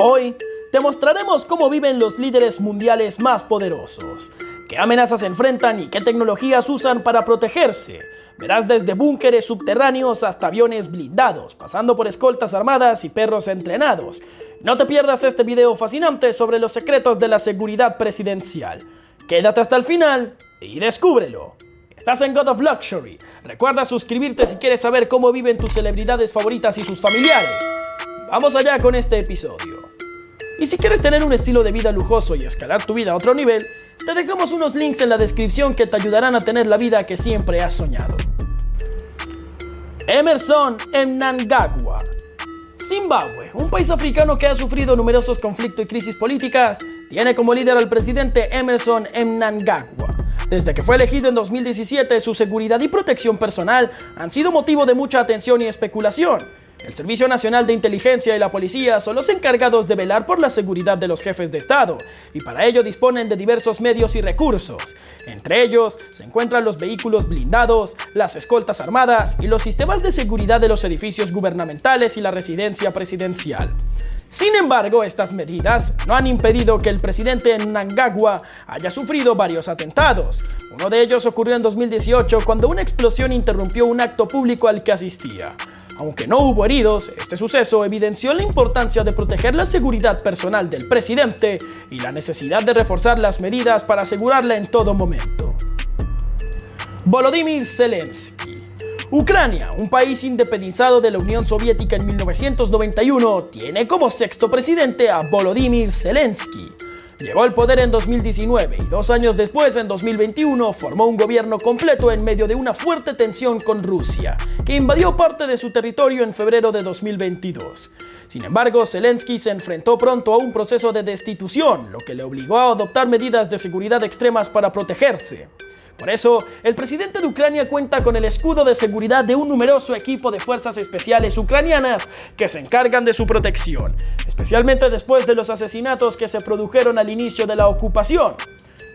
Hoy te mostraremos cómo viven los líderes mundiales más poderosos, qué amenazas enfrentan y qué tecnologías usan para protegerse. Verás desde búnkeres subterráneos hasta aviones blindados, pasando por escoltas armadas y perros entrenados. No te pierdas este video fascinante sobre los secretos de la seguridad presidencial. Quédate hasta el final y descúbrelo. Estás en God of Luxury. Recuerda suscribirte si quieres saber cómo viven tus celebridades favoritas y sus familiares. Vamos allá con este episodio. Y si quieres tener un estilo de vida lujoso y escalar tu vida a otro nivel, te dejamos unos links en la descripción que te ayudarán a tener la vida que siempre has soñado. Emmerson Mnangagwa. Zimbabue, un país africano que ha sufrido numerosos conflictos y crisis políticas, tiene como líder al presidente Emmerson Mnangagwa. Desde que fue elegido en 2017, su seguridad y protección personal han sido motivo de mucha atención y especulación. El Servicio Nacional de Inteligencia y la Policía son los encargados de velar por la seguridad de los jefes de Estado, y para ello disponen de diversos medios y recursos. Entre ellos se encuentran los vehículos blindados, las escoltas armadas y los sistemas de seguridad de los edificios gubernamentales y la residencia presidencial. Sin embargo, estas medidas no han impedido que el presidente Mnangagwa haya sufrido varios atentados. Uno de ellos ocurrió en 2018 cuando una explosión interrumpió un acto público al que asistía. Aunque no hubo heridos, este suceso evidenció la importancia de proteger la seguridad personal del presidente y la necesidad de reforzar las medidas para asegurarla en todo momento. Volodymyr Zelensky. Ucrania, un país independizado de la Unión Soviética en 1991, tiene como sexto presidente a Volodymyr Zelensky. Llegó al poder en 2019 y 2 años después, en 2021, formó un gobierno completo en medio de una fuerte tensión con Rusia, que invadió parte de su territorio en febrero de 2022. Sin embargo, Zelensky se enfrentó pronto a un proceso de destitución, lo que le obligó a adoptar medidas de seguridad extremas para protegerse. Por eso, el presidente de Ucrania cuenta con el escudo de seguridad de un numeroso equipo de fuerzas especiales ucranianas que se encargan de su protección, especialmente después de los asesinatos que se produjeron al inicio de la ocupación.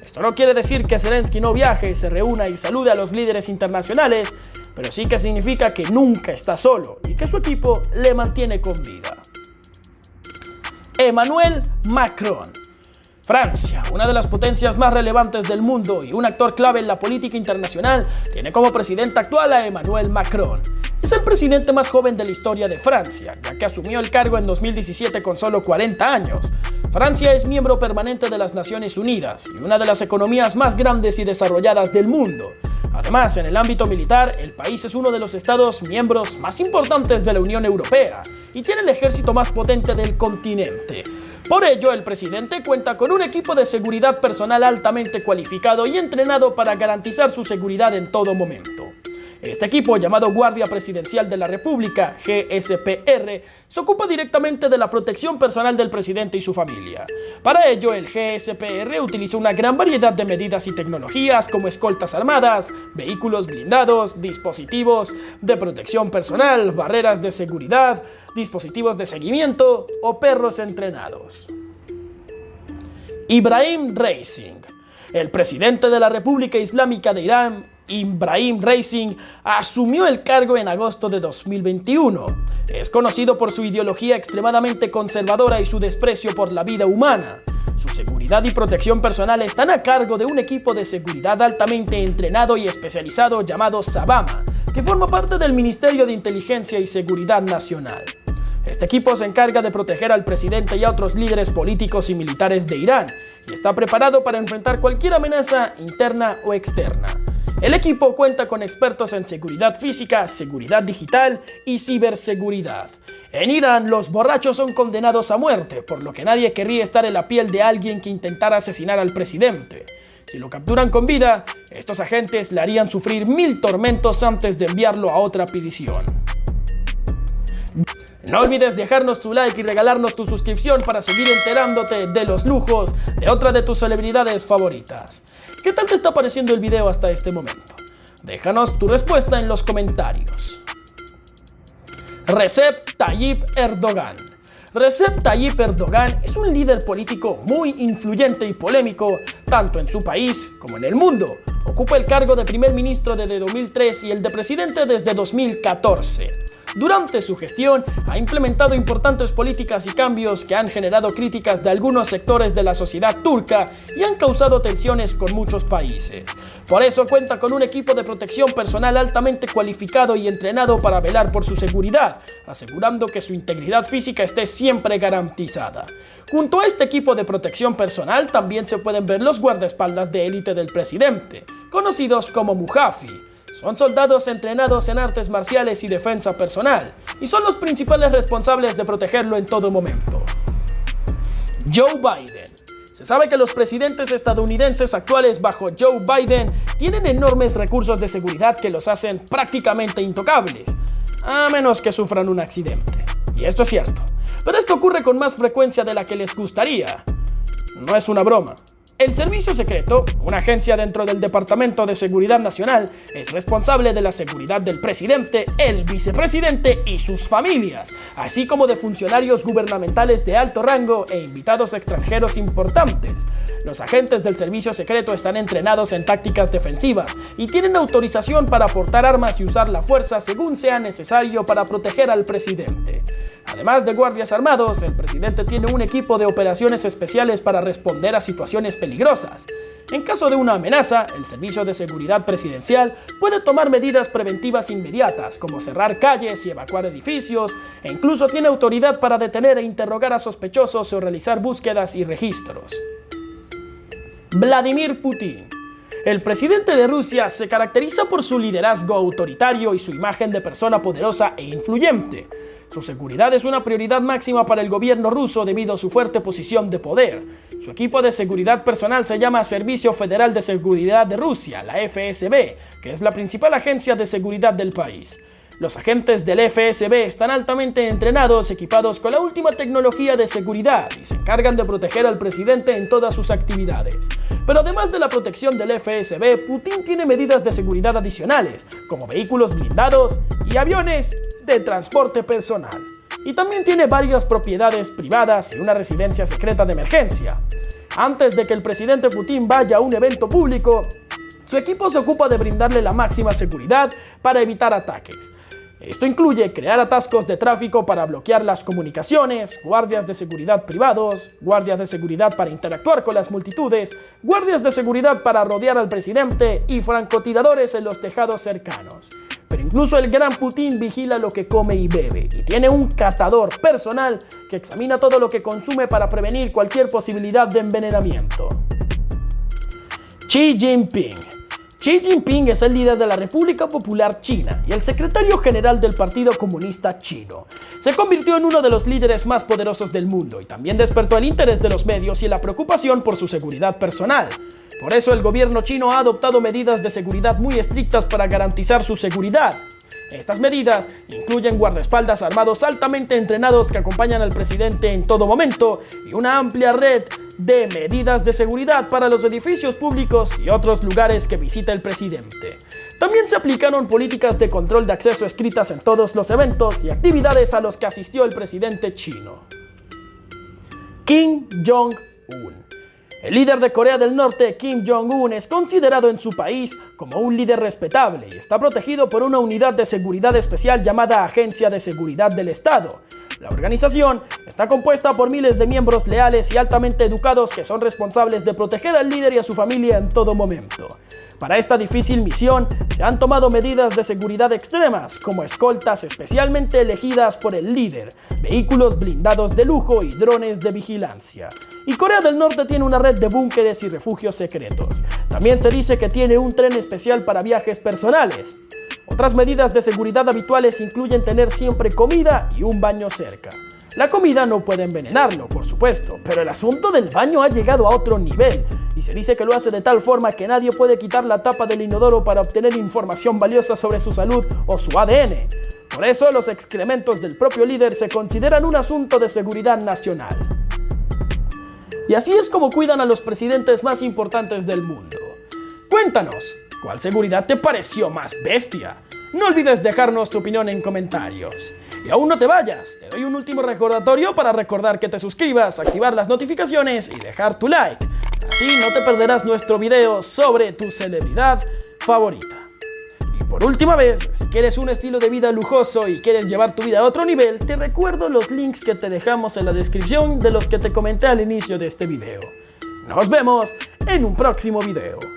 Esto no quiere decir que Zelensky no viaje, se reúna y salude a los líderes internacionales, pero sí que significa que nunca está solo y que su equipo le mantiene con vida. Emmanuel Macron. Francia, una de las potencias más relevantes del mundo y un actor clave en la política internacional, tiene como presidente actual a Emmanuel Macron. Es el presidente más joven de la historia de Francia, ya que asumió el cargo en 2017 con solo 40 años. Francia es miembro permanente de las Naciones Unidas y una de las economías más grandes y desarrolladas del mundo. Además, en el ámbito militar, el país es uno de los estados miembros más importantes de la Unión Europea y tiene el ejército más potente del continente. Por ello, el presidente cuenta con un equipo de seguridad personal altamente cualificado y entrenado para garantizar su seguridad en todo momento. Este equipo, llamado Guardia Presidencial de la República, GSPR, se ocupa directamente de la protección personal del presidente y su familia. Para ello, el GSPR utiliza una gran variedad de medidas y tecnologías como escoltas armadas, vehículos blindados, dispositivos de protección personal, barreras de seguridad, dispositivos de seguimiento o perros entrenados. Ibrahim Raisi. El presidente de la República Islámica de Irán, Ibrahim Raisi, asumió el cargo en agosto de 2021. Es conocido por su ideología extremadamente conservadora y su desprecio por la vida humana. Su seguridad y protección personal están a cargo de un equipo de seguridad altamente entrenado y especializado llamado Sabama, que forma parte del Ministerio de Inteligencia y Seguridad Nacional. Este equipo se encarga de proteger al presidente y a otros líderes políticos y militares de Irán y está preparado para enfrentar cualquier amenaza interna o externa. El equipo cuenta con expertos en seguridad física, seguridad digital y ciberseguridad. En Irán, los borrachos son condenados a muerte, por lo que nadie querría estar en la piel de alguien que intentara asesinar al presidente. Si lo capturan con vida, estos agentes le harían sufrir 1000 tormentos antes de enviarlo a otra prisión. No olvides dejarnos tu like y regalarnos tu suscripción para seguir enterándote de los lujos de otra de tus celebridades favoritas. ¿Qué tal te está pareciendo el video hasta este momento? Déjanos tu respuesta en los comentarios. Recep Tayyip Erdogan. Recep Tayyip Erdogan es un líder político muy influyente y polémico, tanto en su país como en el mundo. Ocupa el cargo de primer ministro desde 2003 y el de presidente desde 2014. Durante su gestión, ha implementado importantes políticas y cambios que han generado críticas de algunos sectores de la sociedad turca y han causado tensiones con muchos países. Por eso cuenta con un equipo de protección personal altamente cualificado y entrenado para velar por su seguridad, asegurando que su integridad física esté siempre garantizada. Junto a este equipo de protección personal también se pueden ver los guardaespaldas de élite del presidente, conocidos como Mujafi. Son soldados entrenados en artes marciales y defensa personal, y son los principales responsables de protegerlo en todo momento. Joe Biden. Se sabe que los presidentes estadounidenses actuales bajo Joe Biden tienen enormes recursos de seguridad que los hacen prácticamente intocables, a menos que sufran un accidente. Y esto es cierto, pero esto ocurre con más frecuencia de la que les gustaría. No es una broma. El Servicio Secreto, una agencia dentro del Departamento de Seguridad Nacional, es responsable de la seguridad del presidente, el vicepresidente y sus familias, así como de funcionarios gubernamentales de alto rango e invitados extranjeros importantes. Los agentes del Servicio Secreto están entrenados en tácticas defensivas y tienen autorización para portar armas y usar la fuerza según sea necesario para proteger al presidente. Además de guardias armados, el presidente tiene un equipo de operaciones especiales para responder a situaciones peligrosas. En caso de una amenaza, el Servicio de Seguridad Presidencial puede tomar medidas preventivas inmediatas, como cerrar calles y evacuar edificios, e incluso tiene autoridad para detener e interrogar a sospechosos o realizar búsquedas y registros. Vladimir Putin. El presidente de Rusia se caracteriza por su liderazgo autoritario y su imagen de persona poderosa e influyente. Su seguridad es una prioridad máxima para el gobierno ruso debido a su fuerte posición de poder. Su equipo de seguridad personal se llama Servicio Federal de Seguridad de Rusia, la FSB, que es la principal agencia de seguridad del país. Los agentes del FSB están altamente entrenados, equipados con la última tecnología de seguridad y se encargan de proteger al presidente en todas sus actividades. Pero además de la protección del FSB, Putin tiene medidas de seguridad adicionales, como vehículos blindados y aviones de transporte personal. Y también tiene varias propiedades privadas y una residencia secreta de emergencia. Antes de que el presidente Putin vaya a un evento público, su equipo se ocupa de brindarle la máxima seguridad para evitar ataques. Esto incluye crear atascos de tráfico para bloquear las comunicaciones, guardias de seguridad privados, guardias de seguridad para interactuar con las multitudes, guardias de seguridad para rodear al presidente y francotiradores en los tejados cercanos. Pero incluso el gran Putin vigila lo que come y bebe y tiene un catador personal que examina todo lo que consume para prevenir cualquier posibilidad de envenenamiento. Xi Jinping. Xi Jinping es el líder de la República Popular China y el secretario general del Partido Comunista Chino. Se convirtió en uno de los líderes más poderosos del mundo y también despertó el interés de los medios y la preocupación por su seguridad personal. Por eso el gobierno chino ha adoptado medidas de seguridad muy estrictas para garantizar su seguridad. Estas medidas incluyen guardaespaldas armados altamente entrenados que acompañan al presidente en todo momento y una amplia red de medidas de seguridad para los edificios públicos y otros lugares que visita el presidente. También se aplicaron políticas de control de acceso escritas en todos los eventos y actividades a los que asistió el presidente chino. Kim Jong-un. El líder de Corea del Norte, Kim Jong-un, es considerado en su país como un líder respetable y está protegido por una unidad de seguridad especial llamada Agencia de Seguridad del Estado. La organización está compuesta por miles de miembros leales y altamente educados que son responsables de proteger al líder y a su familia en todo momento. Para esta difícil misión se han tomado medidas de seguridad extremas, como escoltas especialmente elegidas por el líder, vehículos blindados de lujo y drones de vigilancia. Y Corea del Norte tiene una red de búnkeres y refugios secretos. También se dice que tiene un tren especial para viajes personales. Otras medidas de seguridad habituales incluyen tener siempre comida y un baño cerca. La comida no puede envenenarlo, por supuesto, pero el asunto del baño ha llegado a otro nivel y se dice que lo hace de tal forma que nadie puede quitar la tapa del inodoro para obtener información valiosa sobre su salud o su ADN. Por eso los excrementos del propio líder se consideran un asunto de seguridad nacional. Y así es como cuidan a los presidentes más importantes del mundo. Cuéntanos, ¿cuál seguridad te pareció más bestia? No olvides dejarnos tu opinión en comentarios. Y aún no te vayas, te doy un último recordatorio para recordar que te suscribas, activar las notificaciones y dejar tu like. Así no te perderás nuestro video sobre tu celebridad favorita. Y Por última vez, si quieres un estilo de vida lujoso y quieres llevar tu vida a otro nivel, te recuerdo los links que te dejamos en la descripción de los que te comenté al inicio de este video. Nos vemos en un próximo video.